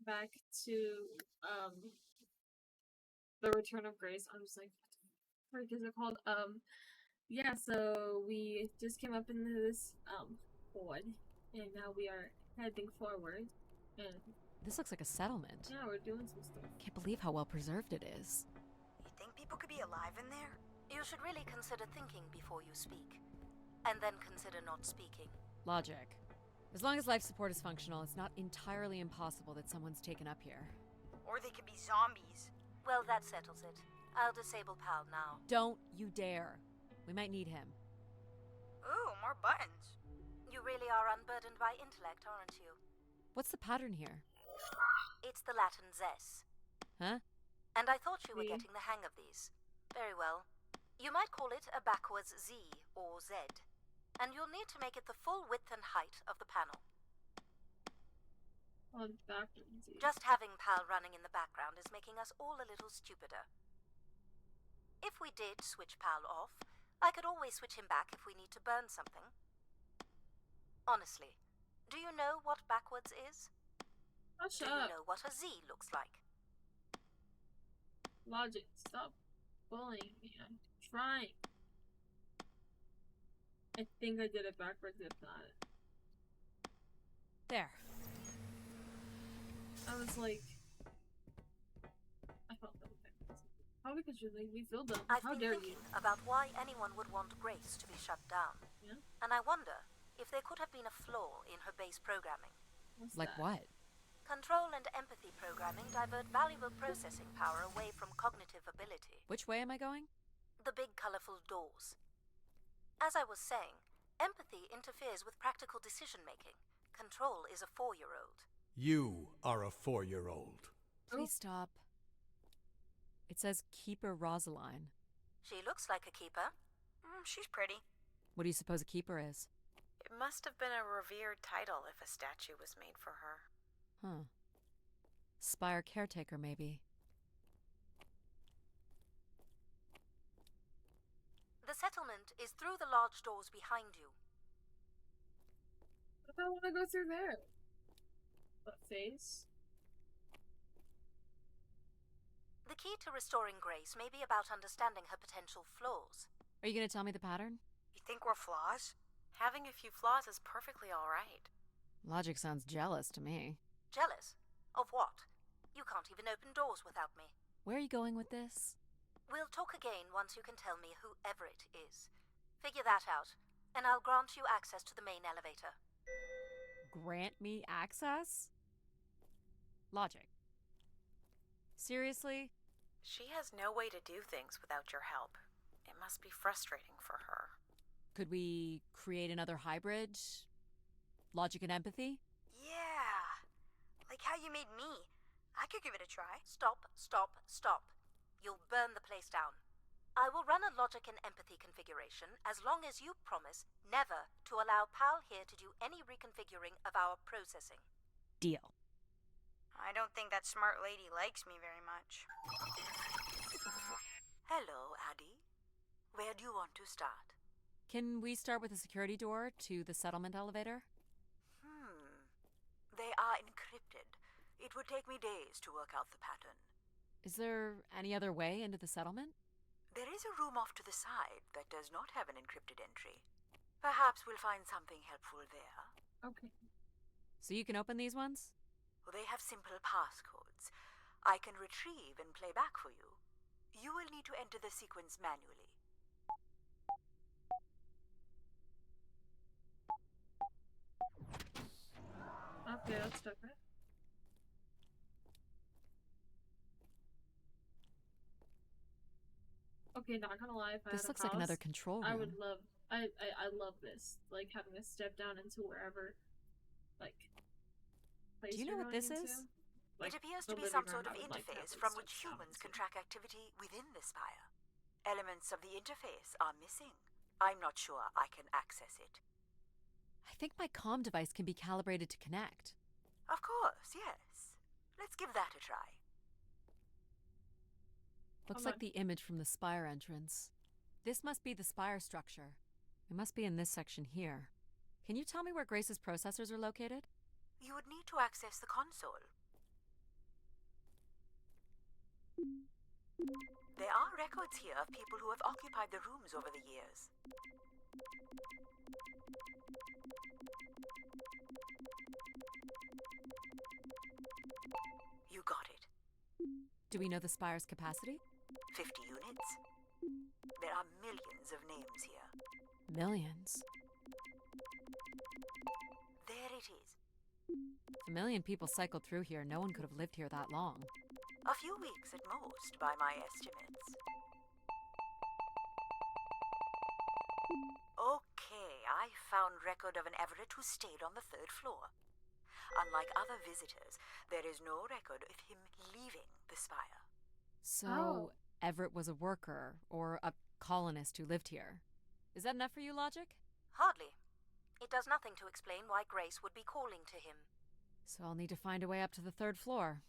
back to the Return of Grace. I'm just like, what the frick is it called? Yeah. So we just came up into this wood, and now we are heading forward. And This looks like a settlement. yeah, we're doing some stuff. Can't believe how well preserved it is. You think people could be alive in there? You should really consider thinking before you speak. And then consider not speaking. Logic. As long as life support is functional, it's not entirely impossible that someone's taken up here. Or they could be zombies. Well, that settles it. I'll disable Pal now. Don't you dare. We might need him. Ooh, more buttons. You really are unburdened by intellect, aren't you? What's the pattern here? It's the Latin zes. Huh? And I thought you were See? getting the hang of these. Very well. You might call it a backwards Z or Z. And you'll need to make it the full width and height of the panel. On backwards. Just having Pal running in the background is making us all a little stupider. If we did switch Pal off, I could always switch him back if we need to burn something. Honestly, do you know what backwards is? Oh, Do shut you up. know what a Z looks like? Logic, stop bullying me. I'm trying. I think I did it backwards, if not. There. I was like, I felt them backwards. How because you like we filled them? I've How been dare thinking you? about why anyone would want Grace to be shut down. Yeah? And I wonder if there could have been a flaw in her base programming. What's Like that? what? Control and empathy programming divert valuable processing power away from cognitive ability. Which way am I going? The big colorful doors. As I was saying, empathy interferes with practical decision-making. Control is a 4-year-old. You are a 4-year-old. Please stop. It says Keeper Rosaline. She looks like a keeper. She's pretty. What do you suppose a keeper is? It must have been a revered title if a statue was made for her. Huh. Spire caretaker, maybe. The settlement is through the large doors behind you. What if I want to go through there? What face? The key to restoring Grace may be about understanding her potential flaws. Are you going to tell me the pattern? You think we're flaws? Having a few flaws is perfectly alright. Logic sounds jealous to me. Jealous? Of what? You can't even open doors without me. Where are you going with this? We'll talk again once you can tell me who Everett is. Figure that out, and I'll grant you access to the main elevator. Grant me access? Logic. Seriously? She has no way to do things without your help. It must be frustrating for her. Could we create another hybrid? Logic and empathy? Yeah. Like how you made me. I could give it a try. Stop, stop, stop. You'll burn the place down. I will run a logic and empathy configuration as long as you promise never to allow Pal here to do any reconfiguring of our processing. Deal. I don't think that smart lady likes me very much. Hello, Addie. Where do you want to start? Can we start with the security door to the settlement elevator? They are encrypted. It would take me days to work out the pattern. Is there any other way into the settlement? There is a room off to the side that does not have an encrypted entry. Perhaps we'll find something helpful there. Okay. So you can open these ones? They have simple passcodes. I can retrieve and play back for you. You will need to enter the sequence manually. Okay, that's different. Okay, not gonna lie, if I This had a looks like another house, control room. I would love. I love this. Like having to step down into wherever, like. Place Do you know you're what going this into. is? It appears the to be living some room, sort of I would like to have interface it from step which down humans into. can track activity within the spire. Elements of the interface are missing. I'm not sure I can access it. I think my comm device can be calibrated to connect. Of course, yes. Let's give that a try. Looks Hold like the image from the spire entrance. This must be the spire structure. It must be in this section here. Can you tell me where Grace's processors are located? You would need to access the console. There are records here of people who have occupied the rooms over the years. You got it. Do we know the spire's capacity? 50 units. There are millions of names here. Millions. There it is. If a million people cycled through here, no one could have lived here that long. A few weeks at most, by my estimates. Okay, I found record of an Everett who stayed on the 3rd floor. Unlike other visitors, there is no record of him leaving the spire. So, Everett was a worker, or a colonist who lived here. Is that enough for you, Logic? Hardly. It does nothing to explain why Grace would be calling to him. So I'll need to find a way up to the 3rd floor.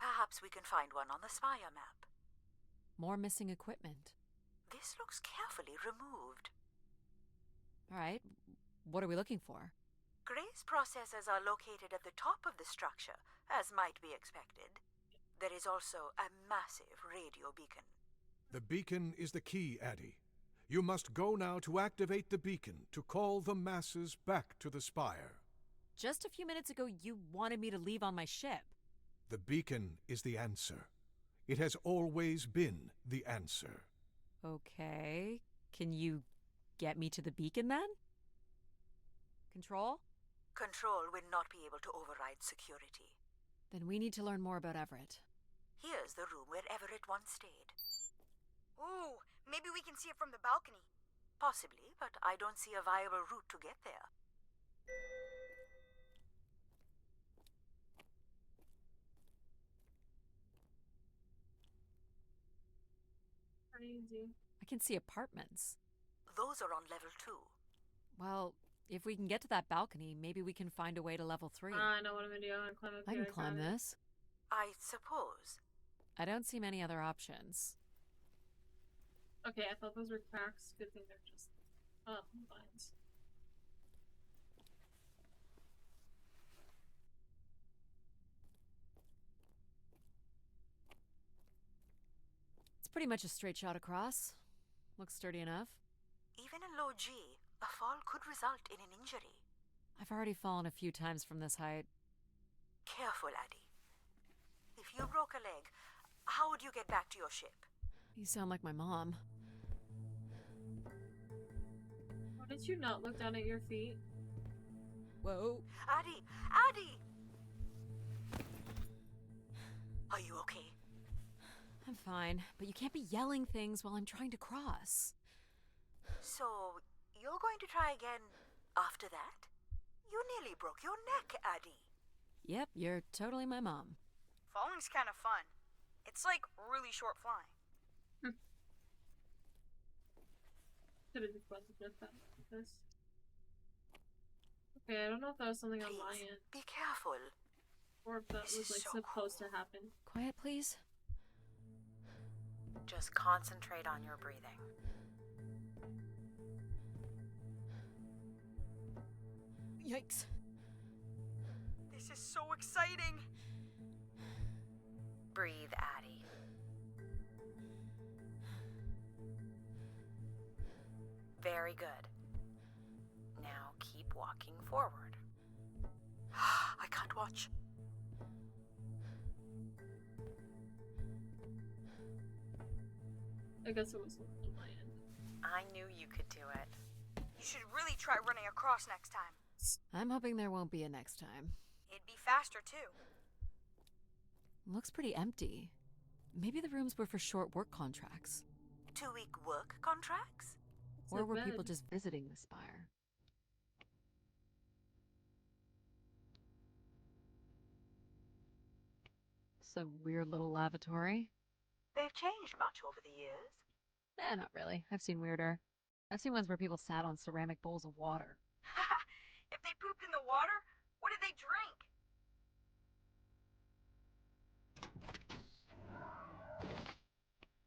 Perhaps we can find one on the spire map. More missing equipment. This looks carefully removed. Alright, what are we looking for? Grace processors are located at the top of the structure, as might be expected. There is also a massive radio beacon. The beacon is the key, Addie. You must go now to activate the beacon to call the masses back to the spire. Just a few minutes ago, you wanted me to leave on my ship. The beacon is the answer. It has always been the answer. Okay. Can you get me to the beacon then? Control? Control will not be able to override security. Then we need to learn more about Everett. Here's the room where Everett once stayed. Ooh, maybe we can see it from the balcony. Possibly, but I don't see a viable route to get there. Crazy. I can see apartments. Those are on level 2. Well, if we can get to that balcony, maybe we can find a way to level 3. I know what I'm gonna do. I'm gonna climb up I here. can climb got it. this. I suppose. I don't see many other options. Okay, I thought those were cracks. Good thing they're just lines. It's pretty much a straight shot across. Looks sturdy enough. Even in low G, a fall could result in an injury. I've already fallen a few times from this height. Careful, Addie. If you broke a leg, how would you get back to your ship? You sound like my mom. Why did you not look down at your feet? Whoa. Addie! Addie! Are you okay? I'm fine, but you can't be yelling things while I'm trying to cross. So, you're going to try again after that? You nearly broke your neck, Addie. Yep, you're totally my mom. Falling's kind of fun. It's like really short flying. Could have just wanted to that like this. Okay, I don't know if that was something on my Please, end be careful. or if that This was is like so supposed cool. to happen. Quiet, please. Just concentrate on your breathing. Yikes. This is so exciting. Breathe, Addie. Very good. Now keep walking forward. I can't watch. I guess it was on my end. I knew you could do it. You should really try running across next time. I'm hoping there won't be a next time. It'd be faster too. Looks pretty empty. Maybe the rooms were for short work contracts. 2-week work contracts? It's Or a were bed. people just visiting the spire? Some weird little lavatory. They've changed much over the years. Not really. I've seen weirder. I've seen ones where people sat on ceramic bowls of water. If they pooped in the water, what did they drink?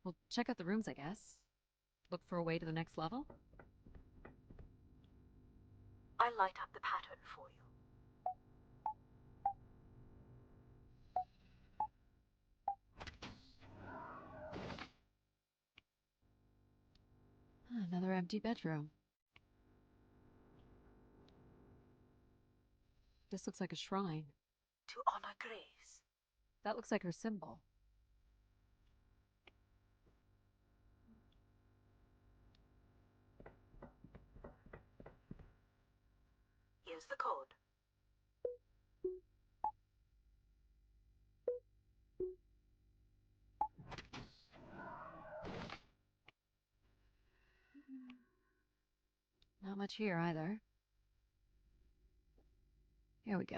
Well, check out the rooms, I guess. Look for a way to the next level. I light up the pattern for you. empty bedroom. This looks like a shrine. To honor Grace. That looks like her symbol. Here's the code. Not much here either. Here we go.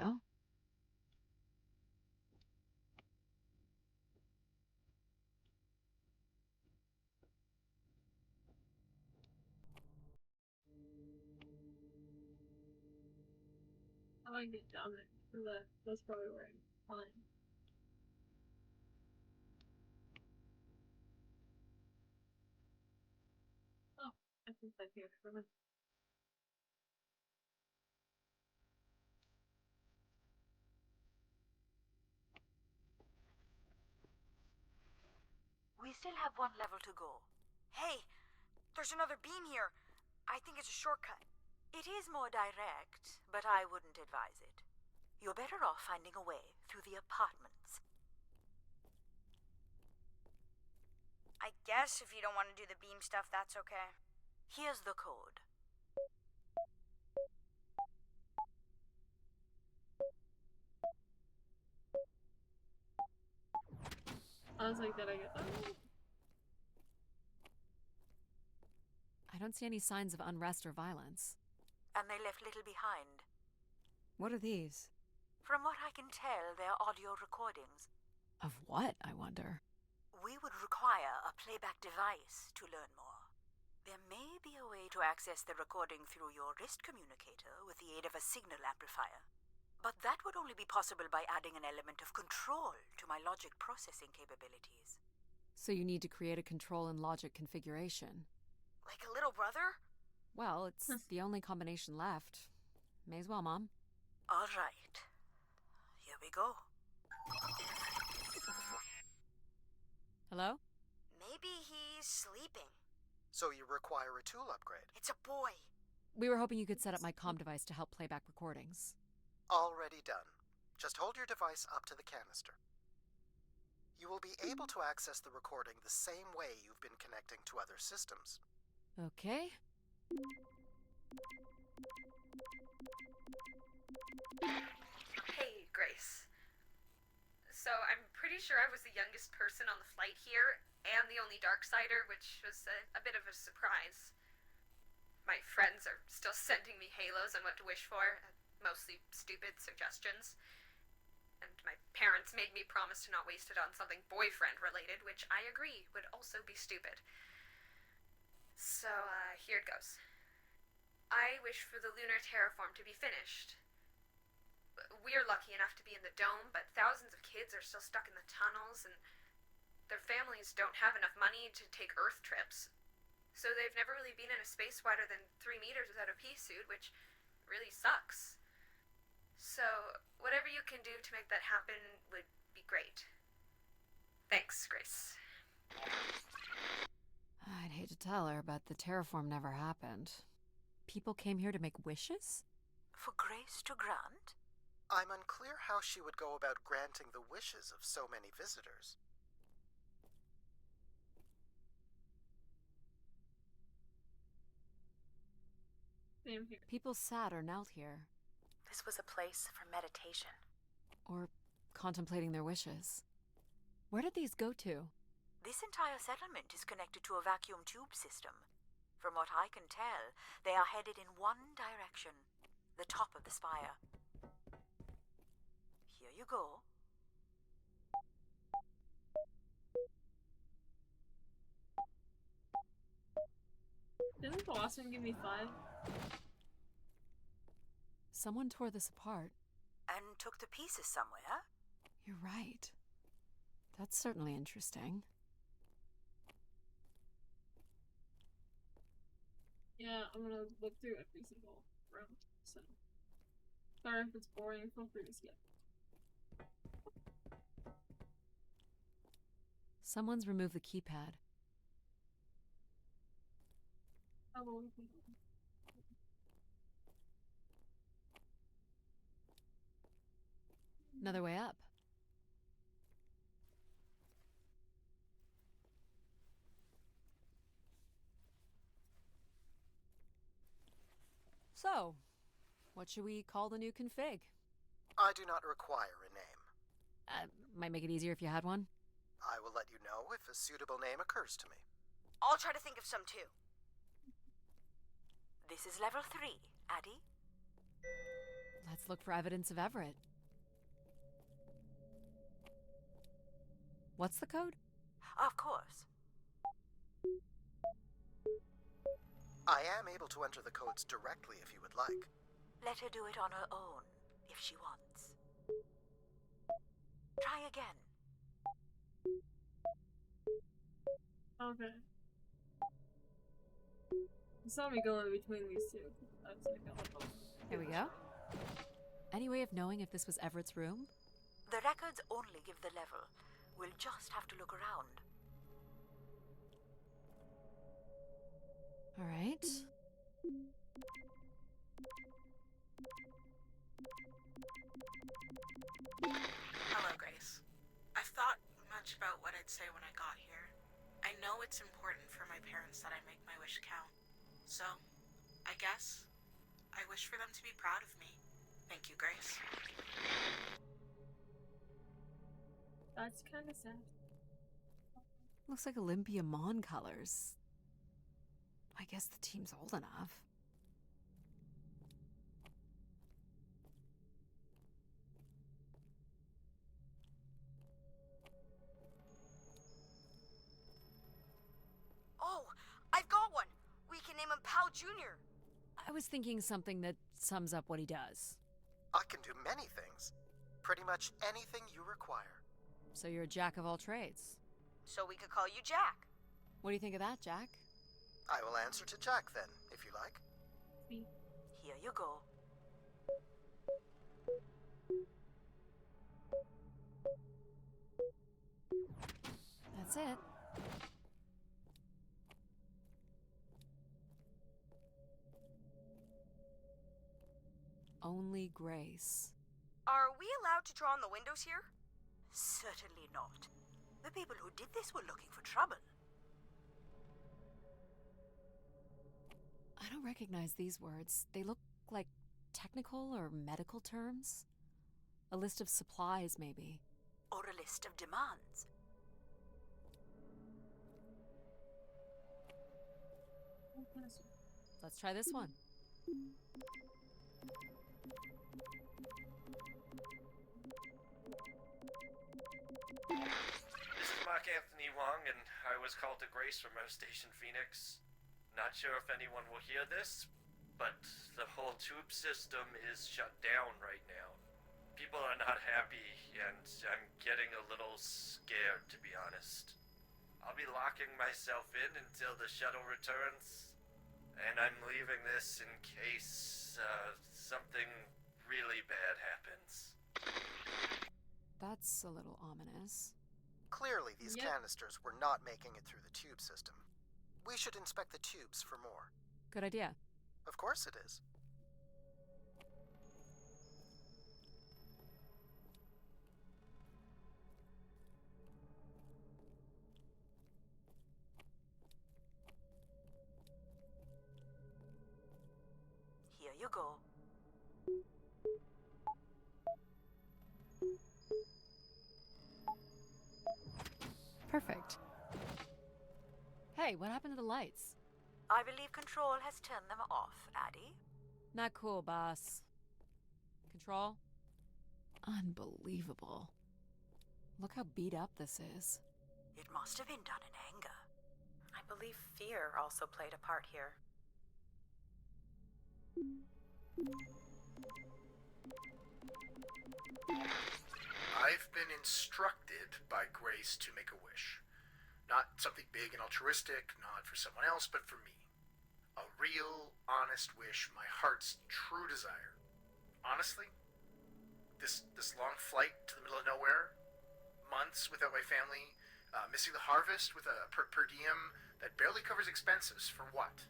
I want to get down there. That's probably where I'm fine. Oh, I think that's here. Never mind. We still have one level to go. Hey, there's another beam here. I think it's a shortcut. It is more direct, but I wouldn't advise it. You're better off finding a way through the apartments. I guess if you don't want to do the beam stuff, that's okay. Here's the code. I was like, did I get that? I don't see any signs of unrest or violence. And they left little behind. What are these? From what I can tell, they're audio recordings. Of what, I wonder? We would require a playback device to learn more. There may be a way to access the recording through your wrist communicator with the aid of a signal amplifier. But that would only be possible by adding an element of control to my logic processing capabilities. So you need to create a control and logic configuration. Like a little brother? Well, it's the only combination left. May as well, Mom. All right. Here we go. Hello? Maybe he's sleeping. So you require a tool upgrade. It's a boy. We were hoping you could set up my comm device to help play back recordings. Already done. Just hold your device up to the canister. You will be able to access the recording the same way you've been connecting to other systems. Okay. Hey, Grace. So I'm pretty sure I was the youngest person on the flight here, and the only Darksider, which was a bit of a surprise. My friends are still sending me halos on what to wish for, mostly stupid suggestions. And my parents made me promise to not waste it on something boyfriend-related, which I agree would also be stupid. So, here it goes. I wish for the lunar terraform to be finished. We're lucky enough to be in the dome, but thousands of kids are still stuck in the tunnels, and their families don't have enough money to take Earth trips. So they've never really been in a space wider than 3 meters without a pea suit, which really sucks. So, whatever you can do to make that happen would be great. Thanks, Grace. I'd hate to tell her, but the terraform never happened. People came here to make wishes? For Grace to grant? I'm unclear how she would go about granting the wishes of so many visitors. Same here. People sat or knelt here, This was a place for meditation. or contemplating their wishes. Where did these go to? This entire settlement is connected to a vacuum tube system. From what I can tell, they are headed in one direction, the top of the spire. Here you go. Didn't the last one give me 5? Someone tore this apart. And took the pieces somewhere. You're right. That's certainly interesting. Yeah, I'm gonna look through every single room, so. Sorry if it's boring, feel free to skip. Someone's removed the keypad. Oh, Another way up. So, what should we call the new config? I do not require a name. Might make it easier if you had one. I will let you know if a suitable name occurs to me. I'll try to think of some too. This is level 3, Addie. Let's look for evidence of Everett. What's the code? Of course. I am able to enter the codes directly if you would like. Let her do it on her own, if she wants. Try again. okay. You saw me going between these two. I was like, oh. There we go. Any way of knowing if this was Everett's room? The records only give the level. We'll just have to look around. All right. Hello, Grace. I've thought much about what I'd say when I got here. I know it's important for my parents that I make my wish count. So, I guess I wish for them to be proud of me. Thank you, Grace. That's kind of sad. Looks like Olympia Mon colors. I guess the team's old enough. Oh, I've got one. We can name him Pal Jr. I was thinking something that sums up what he does. I can do many things. Pretty much anything you require. So you're a jack of all trades. So we could call you Jack. What do you think of that, Jack? I will answer to Jack then, if you like. Here you go. That's it. Only Grace. Are we allowed to draw on the windows here? Certainly not. The people who did this were looking for trouble. I don't recognize these words. They look like technical or medical terms. A list of supplies, maybe. Or a list of demands. Let's try this one. This is Mark Anthony Wong, and I was called to Grace from our station Phoenix. Not sure if anyone will hear this, but the whole tube system is shut down right now. People are not happy, and I'm getting a little scared, to be honest. I'll be locking myself in until the shuttle returns, and I'm leaving this in case something really bad happens. That's a little ominous. Clearly, these Yep. canisters were not making it through the tube system. We should inspect the tubes for more. Good idea. Of course it is. Here you go. Perfect. Hey, what happened to the lights? I believe Control has turned them off, Addie. Not cool, boss. Control? Unbelievable. Look how beat up this is. It must have been done in anger. I believe fear also played a part here. I've been instructed by Grace to make a wish. Not something big and altruistic, not for someone else, but for me. A real, honest wish, my heart's true desire. Honestly, this long flight to the middle of nowhere, months without my family, missing the harvest with a per diem that barely covers expenses, for what?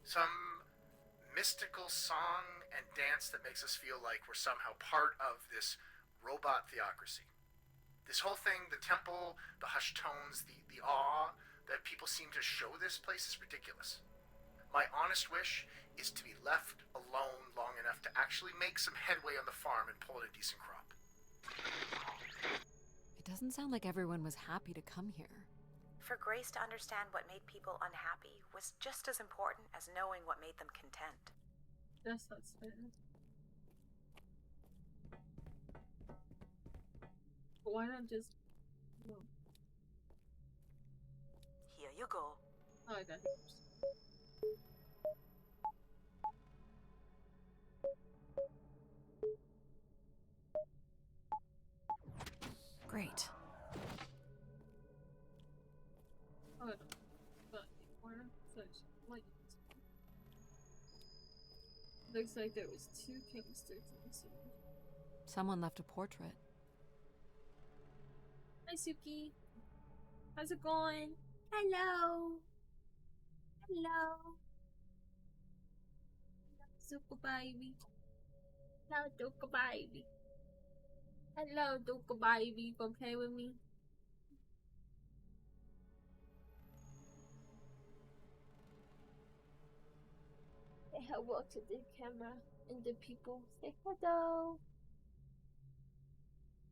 Some mystical song and dance that makes us feel like we're somehow part of this robot theocracy. This whole thing, the temple, the hushed tones, the awe that people seem to show this place is ridiculous. My honest wish is to be left alone long enough to actually make some headway on the farm and pull in a decent crop. It doesn't sound like everyone was happy to come here. For Grace to understand what made people unhappy was just as important as knowing what made them content. That's fair. But why not just... No. Here you go. Oh, I got it. Great. Oh, but corner such light. Looks like there was 2 canisters in the scene. Someone left a portrait. Hi, Suki. How's it going? Hello. Hello. Suka baby. Hello, Duka baby. Hello, Duka baby. You gonna play with me? Say hello to the camera and the people. Say hello.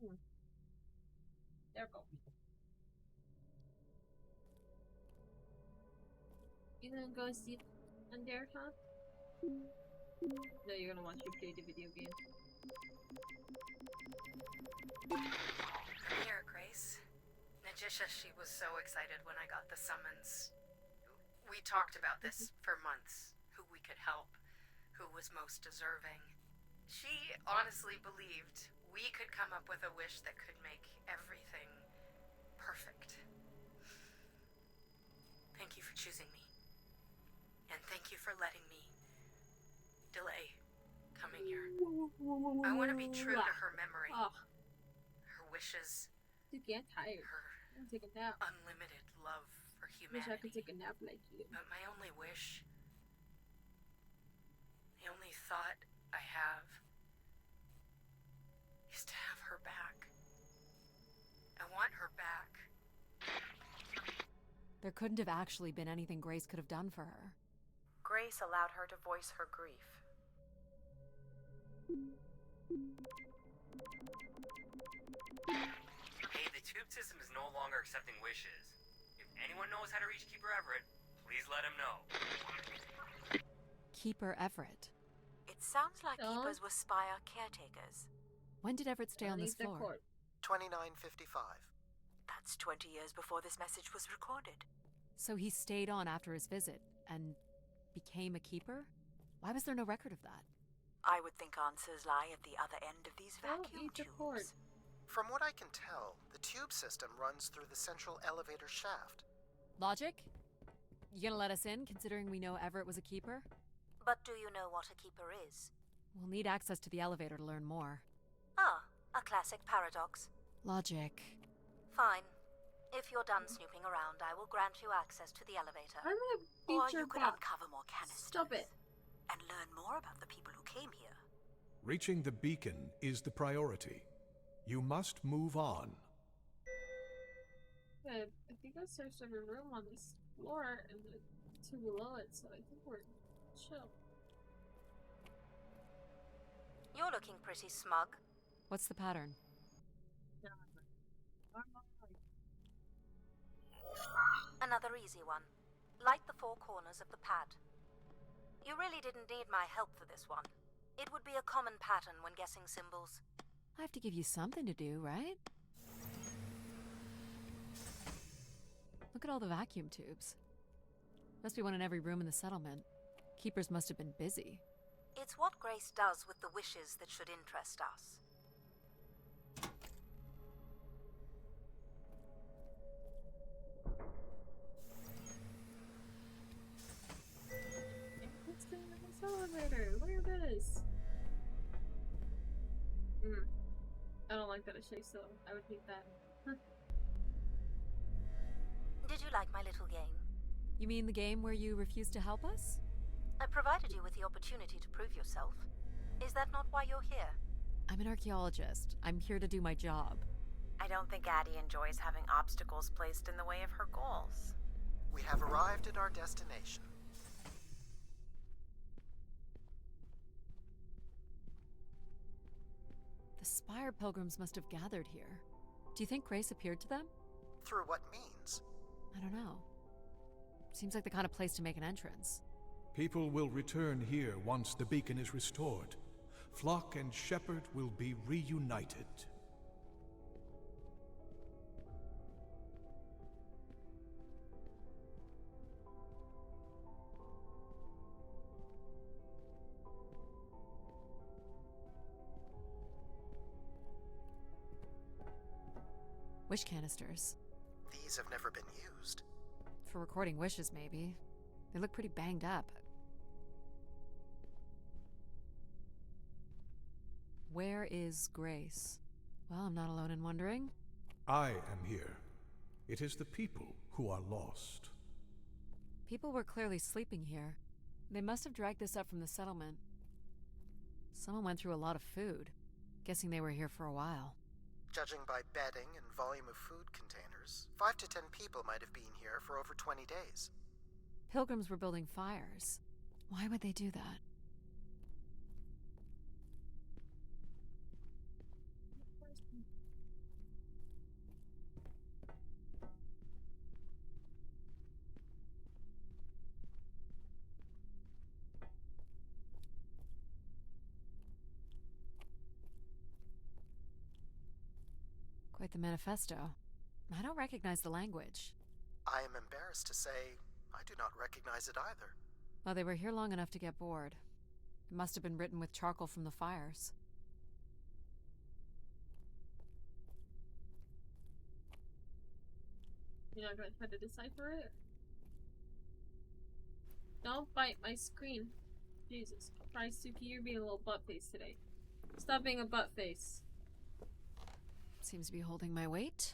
There we go. You gonna go sit on there, huh? No, you're gonna watch you play the video game. I'm here, Grace. Najisha, she was so excited when I got the summons. We talked about this for months. Who we could help, who was most deserving. She honestly believed we could come up with a wish that could make everything perfect. Thank you for choosing me. And thank you for letting me delay coming here. I want to be true to her memory. Her wishes. You get tired. I'm take a nap. Unlimited love for humanity. Wish I could take a nap like you. But my only wish, the only thought I have, is to have her back. I want her back. There couldn't have actually been anything Grace could have done for her. Grace allowed her to voice her grief. Hey, the tube system is no longer accepting wishes. If anyone knows how to reach Keeper Everett, please let him know. Keeper Everett. It sounds like keepers were Spire caretakers. When did Everett stay on this floor? 2955. That's 20 years before this message was recorded. So he stayed on after his visit and became a keeper? Why was there no record of that? I would think answers lie at the other end of these vacuum tubes. From what I can tell, the tube system runs through the central elevator shaft. Logic? You gonna let us in, considering we know Everett was a keeper? But do you know what a keeper is? We'll need access to the elevator to learn more. Ah, a classic paradox. Logic. Fine. If you're done snooping around, I will grant you access to the elevator. I'm gonna Or beat your you could butt. uncover more canisters. Stop it. And learn more about the people who came here. Reaching the beacon is the priority. You must move on. Good. I think I searched every room on this floor and the 2 below it, so I think we're chill. You're looking pretty smug. What's the pattern? Another easy one. Light the 4 corners of the pad. You really didn't need my help for this one. It would be a common pattern when guessing symbols. I have to give you something to do, right? Look at all the vacuum tubes. Must be one in every room in the settlement. Keepers must have been busy. It's what Grace does with the wishes that should interest us. What's going on in this elevator? Look at this. I don't like that it shakes, so I would hate that. Did you like my little game? You mean the game where you refused to help us? I provided you with the opportunity to prove yourself. Is that not why you're here? I'm an archaeologist. I'm here to do my job. I don't think Addie enjoys having obstacles placed in the way of her goals. We have arrived at our destination. The Spire pilgrims must have gathered here. Do you think Grace appeared to them? Through what means? I don't know. Seems like the kind of place to make an entrance. People will return here once the beacon is restored. Flock and shepherd will be reunited. Wish canisters. These have never been used. For recording wishes, maybe. They look pretty banged up. Where is Grace? Well, I'm not alone in wondering. I am here. It is the people who are lost. People were clearly sleeping here. They must have dragged this up from the settlement. Someone went through a lot of food. Guessing they were here for a while. Judging by bedding and volume of food containers, 5 to 10 people might have been here for over 20 days. Pilgrims were building fires. Why would they do that? Quite the manifesto. I don't recognize the language. I am embarrassed to say I do not recognize it either. Well, they were here long enough to get bored. It must have been written with charcoal from the fires. You're not gonna try to decipher it? Don't bite my screen. Jesus Christ, Suki, you're being a little butt face today. Stop being a butt face. Seems to be holding my weight.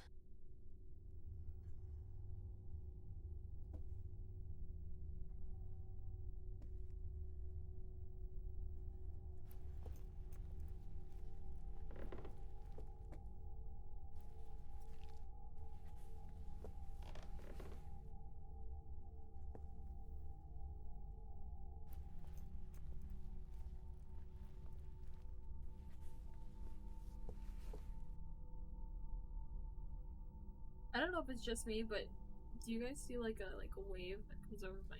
I don't know if it's just me, but do you guys see like a wave that comes over my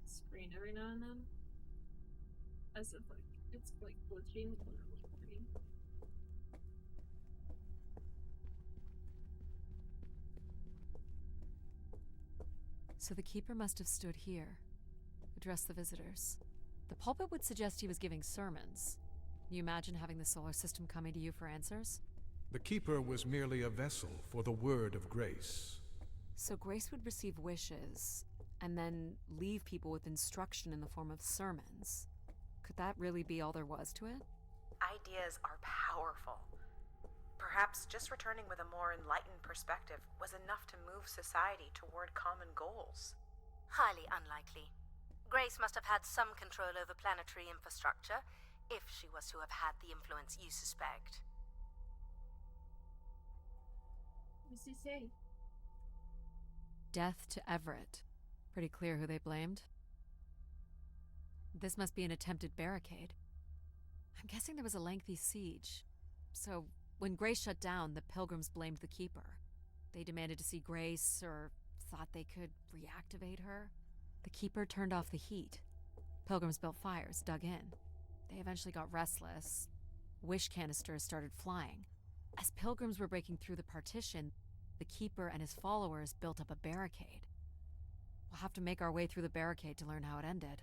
screen every now and then? As if like it's like glitching when I'm recording. So the keeper must have stood here, addressed the visitors. The pulpit would suggest he was giving sermons. Can you imagine having the solar system coming to you for answers? The keeper was merely a vessel for the word of grace. So Grace would receive wishes, and then leave people with instruction in the form of sermons. Could that really be all there was to it? Ideas are powerful. Perhaps just returning with a more enlightened perspective was enough to move society toward common goals. Highly unlikely. Grace must have had some control over planetary infrastructure, if she was to have had the influence you suspect. What does he say? Death to Everett. Pretty clear who they blamed. This must be an attempted barricade. I'm guessing there was a lengthy siege. So, when Grace shut down, the pilgrims blamed the keeper. They demanded to see Grace, or thought they could reactivate her. The keeper turned off the heat. Pilgrims built fires, dug in. They eventually got restless. Wish canisters started flying. As pilgrims were breaking through the partition, the keeper and his followers built up a barricade. We'll have to make our way through the barricade to learn how it ended.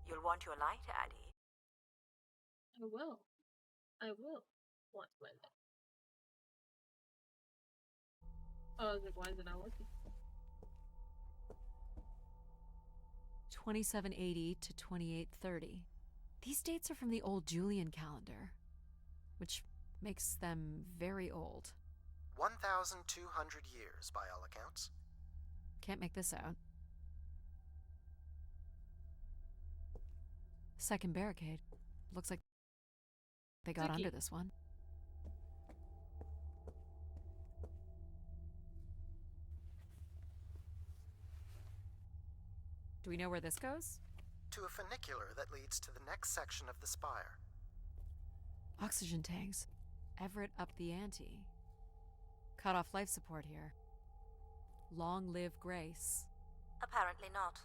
You'll want your light, Addie. I will. I will want my light. Oh, I was like, why is it not working? 2780 to 2830. These dates are from the old Julian calendar, which Makes them very old. 1,200 years, by all accounts. Can't make this out. Second barricade. Looks like they got Tricky. under this one. Do we know where this goes? To a funicular that leads to the next section of the spire. Oxygen tanks. Everett up the ante. Cut off life support here. Long live Grace. Apparently not.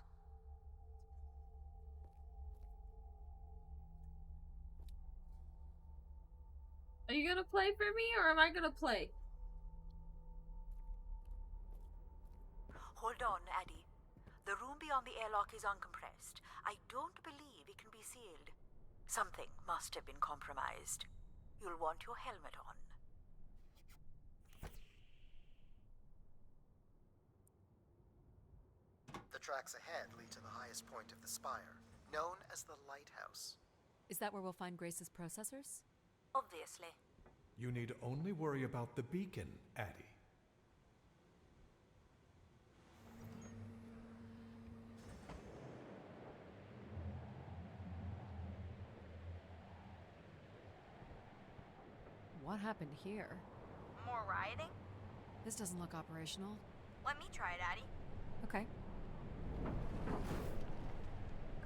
Are you gonna play for me, or am I gonna play? Hold on, Addie. The room beyond the airlock is uncompressed. I don't believe it can be sealed. Something must have been compromised. You'll want your helmet on. The tracks ahead lead to the highest point of the spire, known as the lighthouse. Is that where we'll find Grace's processors? Obviously. You need only worry about the beacon, Addie. What happened here? More rioting? This doesn't look operational. Let me try it, Addie. Okay.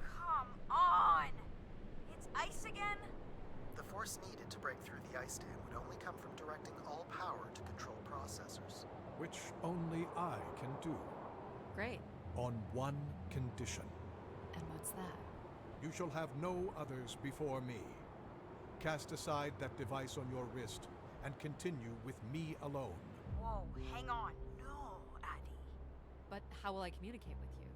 Come on! It's ice again? The force needed to break through the ice dam would only come from directing all power to control processors. Which only I can do. Great. On one condition. And what's that? You shall have no others before me. Cast aside that device on your wrist and continue with me alone. Whoa, hang on. No, Addie. But how will I communicate with you?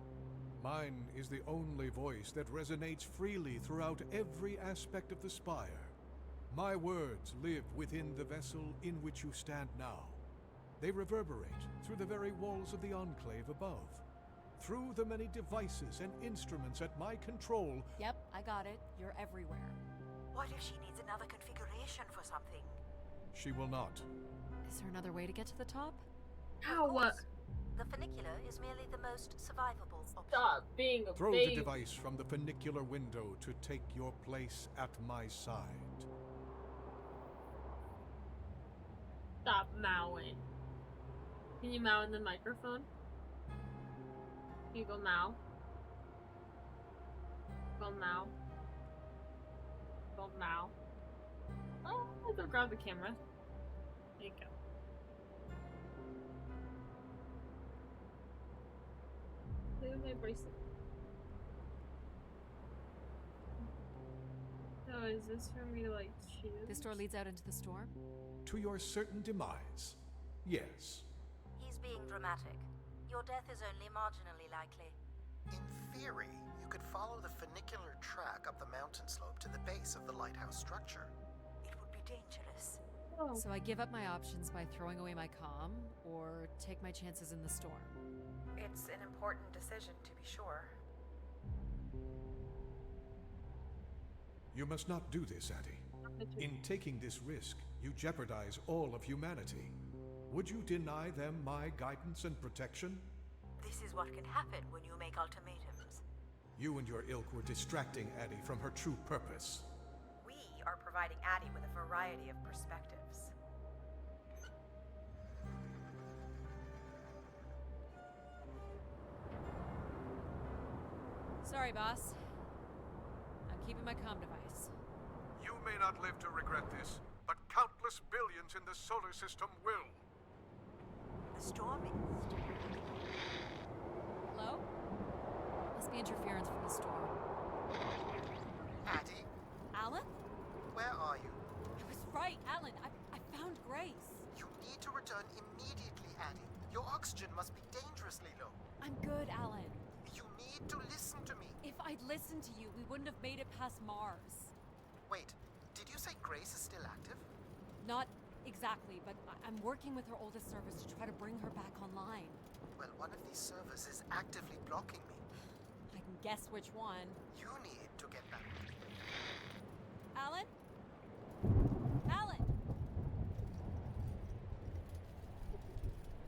Mine is the only voice that resonates freely throughout every aspect of the spire. My words live within the vessel in which you stand now. They reverberate through the very walls of the enclave above. Through the many devices and instruments at my control. Yep, I got it. You're everywhere. What if she needs another configuration for something? She will not. Is there another way to get to the top? How? What? The funicular is merely the most survivable option. Stop being a Throw baby. the device from the funicular window to take your place at my side. Stop mowing. Can you mow in the microphone? Can you go mow? Go mow. Go mow. Oh, go grab the camera. There you go. Look at my bracelet. So is this for me to like choose? This door leads out into the storm? To your certain demise. Yes. He's being dramatic. Your death is only marginally likely. In theory, you could follow the funicular track up the mountain slope to the base of the lighthouse structure. It would be dangerous. Oh. So I give up my options by throwing away my comm, or take my chances in the storm. It's an important decision, to be sure. You must not do this, Addie. In taking this risk, you jeopardize all of humanity. Would you deny them my guidance and protection? This is what can happen when you make ultimatums. You and your ilk were distracting Addie from her true purpose. We are providing Addie with a variety of perspectives. Sorry, boss. I'm keeping my comm device. You may not live to regret this, but countless billions in the solar system will. The storm is... Hello? Must be interference from the storm. Addie, Alan? where are you? I was right, Alan. I found Grace. You need to return immediately, Addie. Your oxygen must be dangerously low. I'm good, Alan. You need to listen to me. If I'd listened to you, we wouldn't have made it past Mars. Wait, did you say Grace is still active? Not exactly, but I'm working with her oldest service to try to bring her back online. Well, one of these servers is actively blocking me. I can guess which one. You need to get back. Alan? Alan!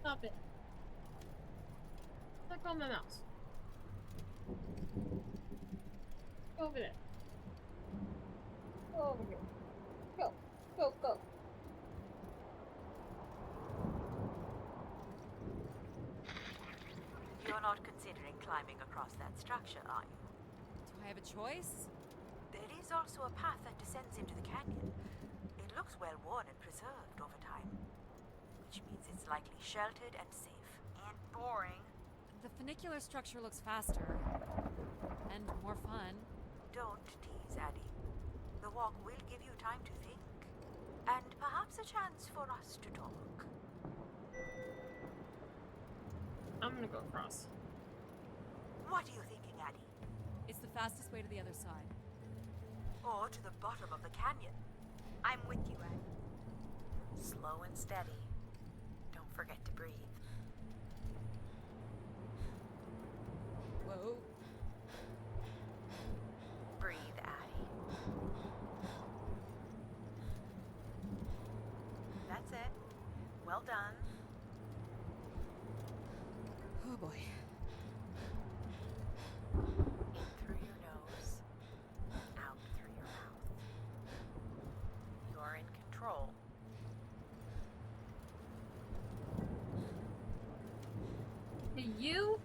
Stop it. Let go of my mouse. Go over there. Go over here. Go. Go, go. You're not considering climbing across that structure, are you? Do I have a choice? There is also a path that descends into the canyon. It looks well worn and preserved over time, which means it's likely sheltered and safe. And boring. The funicular structure looks faster. And more fun. Don't tease, Addie. The walk will give you time to think. And perhaps a chance for us to talk. I'm gonna go across. What are you thinking, Addie? It's the fastest way to the other side. Or to the bottom of the canyon? I'm with you, Ed. Slow and steady. Don't forget to breathe. Whoa. Breathe, Addie. That's it. Well done. Oh boy. In through your nose, out through your mouth. You're in control. Hey, you?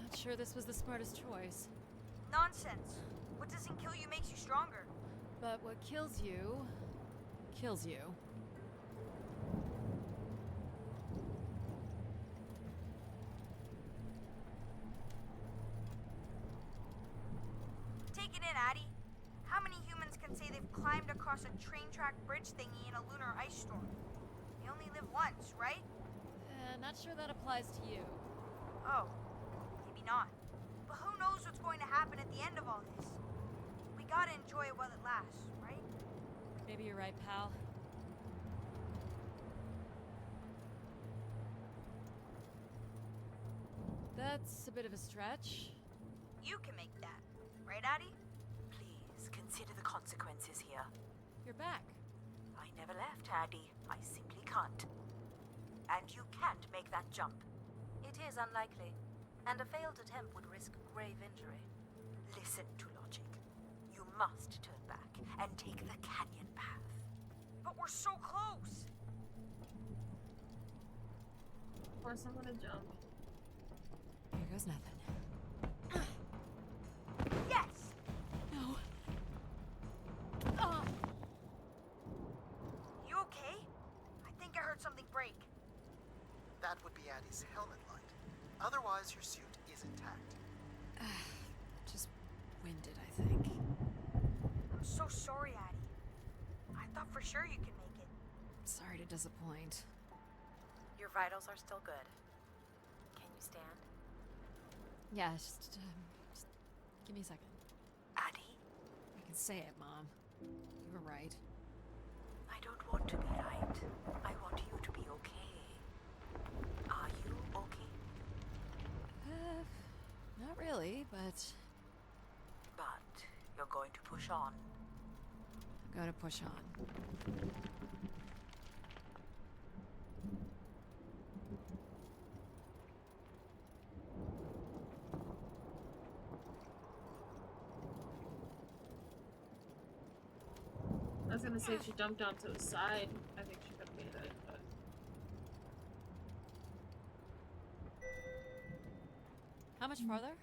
Not sure this was the smartest choice. Nonsense. What doesn't kill you makes you stronger. But what kills you, kills you. Take it in, Addie. How many humans can say they've climbed across a train track bridge thingy in a lunar ice storm? You only live once, right? Not sure that applies to you. Oh, maybe not. But who knows what's going to happen at the end of all this? We gotta enjoy it while it lasts, right? Maybe you're right, pal. That's a bit of a stretch. You can make that, right, Addie? Please consider the consequences here. You're back. I never left, Addie. I simply can't. And you can't make that jump. It is unlikely, and a failed attempt would risk grave injury. Listen to logic. You must turn back and take the canyon path. But we're so close! Of course I'm gonna jump. Here goes nothing. Yes! No. You okay? I think I heard something break. That would be Addie's helmet light. Otherwise, your suit is intact. Just winded, I think. I'm so sorry, Addie. I thought for sure you could make it. Sorry to disappoint. Your vitals are still good. Can you stand? Yeah, just give me a second. Addie, I can say it, Mom. You were right. I don't want to be right. I want you to be okay. Are you okay? Not really, but But you're going to push on. I'm going to push on. I was gonna say if she jumped down to the side, I think she could have made it, but... How much farther?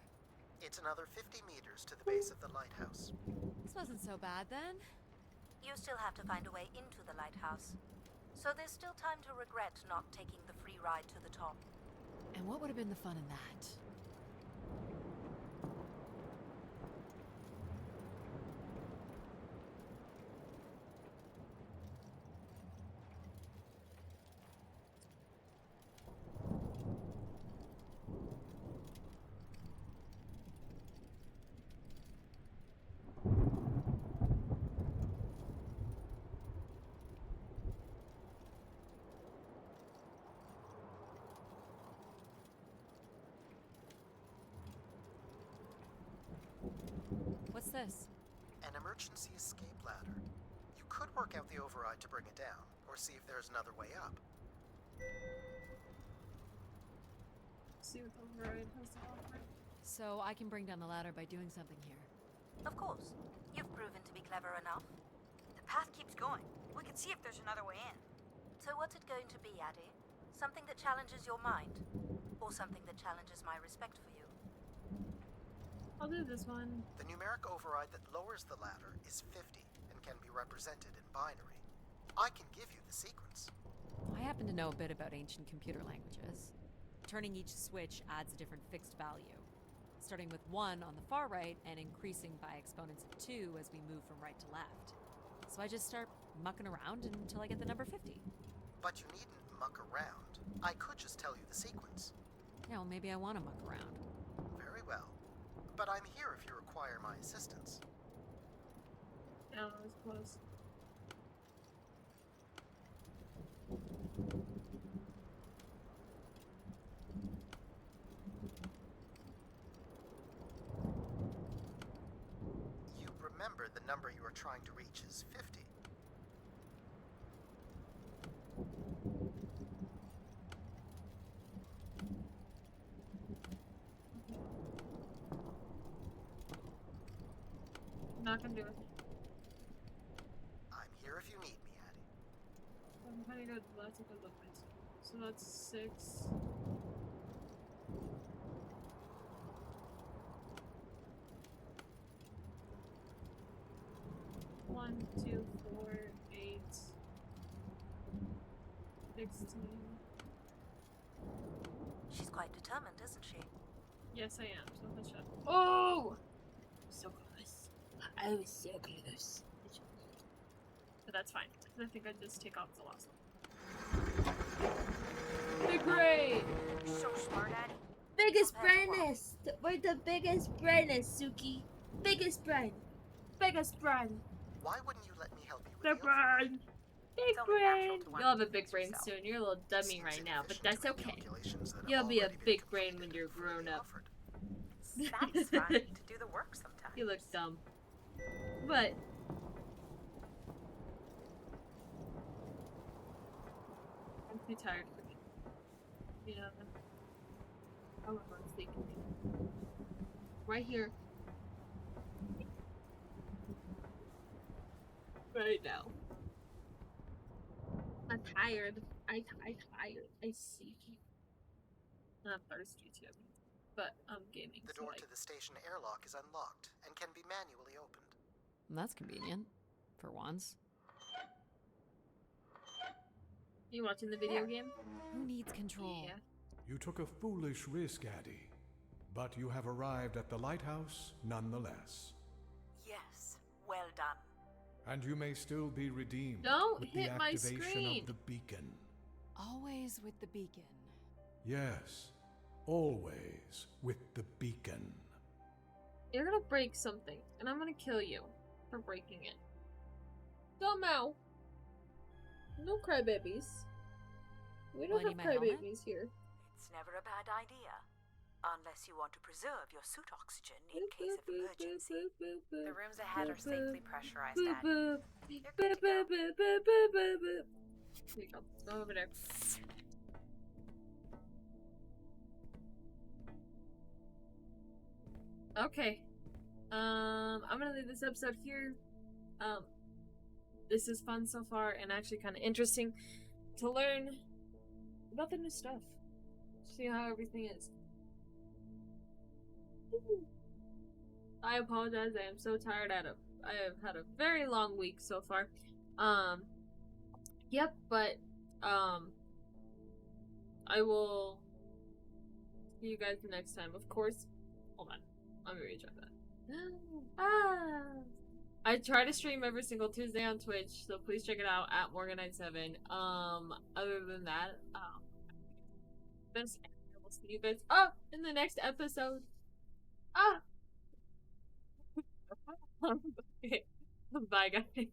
It's another 50 meters to the base of the lighthouse. This wasn't so bad then. You still have to find a way into the lighthouse. So there's still time to regret not taking the free ride to the top. And what would have been the fun in that? What's this? An emergency escape ladder. You could work out the override to bring it down, or see if there's another way up. See what the override has to offer. So I can bring down the ladder by doing something here. Of course. You've proven to be clever enough. The path keeps going. We can see if there's another way in. So what's it going to be, Addie? Something that challenges your mind? Or something that challenges my respect for you? I'll do this one. The numeric override that lowers the ladder is 50 and can be represented in binary. I can give you the sequence. I happen to know a bit about ancient computer languages. Turning each switch adds a different fixed value, starting with 1 on the far right and increasing by exponents of 2 as we move from right to left. So I just start mucking around until I get the number 50. But you needn't muck around. I could just tell you the sequence. Yeah, well, maybe I want to muck around. Very well. But I'm here if you require my assistance. Yeah, that was close. You remember the number you are trying to reach is 50. Not gonna do it. I'm here if you need me, Addie. I'm gonna go. Let's take a look. So that's 6. One, 2, 4, 8, 16. She's quite determined, isn't she? Yes, I am. So much up. Oh! So close. I was so close. But that's fine. I think I just take off the last one. Big brain! You're so smart, Addie. Biggest brainest! We're the biggest brainest, Suki. Biggest brain. Biggest brain. Why wouldn't you let me help you with Big the override? brain. Big brain. You'll have a big brain soon. You're a little dummy right now, but that's okay. You'll be a big brain when you're grown up. Satisfying to do the work sometimes. You look dumb. But I'm too tired for it. You know, I want to sleep. Right here. Right now. I'm tired. I'm tired. I see. I'm thirsty too. But I'm gaming. The door to the station airlock is unlocked and can be manually opened. That's convenient. For once. You watching the video game? Who needs control? Yeah. You took a foolish risk, Addie. But you have arrived at the lighthouse nonetheless. Yes, well done. And you may still be redeemed Don't with hit the my activation screen. of the beacon. Always with the beacon. Yes, always with the beacon. You're gonna break something, and I'm gonna kill you for breaking it. Don't ow. No crybabies. We don't Wanna have need my helmet? crybabies here. It's never a bad idea. Unless you want to preserve your suit oxygen in case of emergency. The rooms ahead are safely pressurized, Boop, Addie. boop. You're Boop, good to go. boop, boop, boop, boop, boop. Here you go. Go over there. Okay. I'm gonna leave this episode here. This is fun so far and actually kind of interesting to learn about the new stuff. See how everything is. I apologize. I am so tired. I have had a very long week so far. Yep, but I will see you guys next time. Of course. Hold on. Let me recheck that. I try to stream every single Tuesday on Twitch, so please check it out at Morganite7. Other than that, we'll see you guys in the next episode. Okay. Bye, guys.